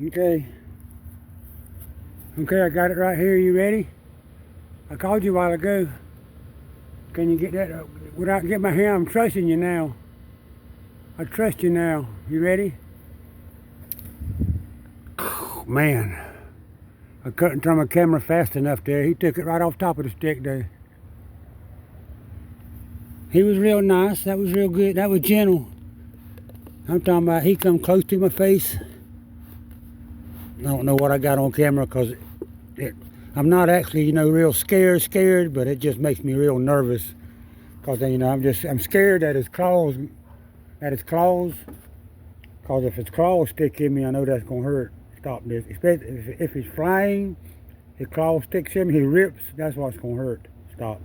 Okay. Okay, I got it right here. You ready? I called you a while ago. Can you get that without getting my hand? I'm trusting you now. I trust you now. You ready? Oh, man, I couldn't turn my camera fast enough there. He took it right off top of the stick there. He was real nice. That was real good. That was gentle. I'm talking about he come close to my face. I don't know what I got on camera because I'm not actually, real scared, but it just makes me real nervous because, I'm scared that his claws, because if his claws stick in me, I know that's going to hurt. Stop this. Especially if he's flying, his claws sticks in me, he rips, that's what's going to hurt. Stop.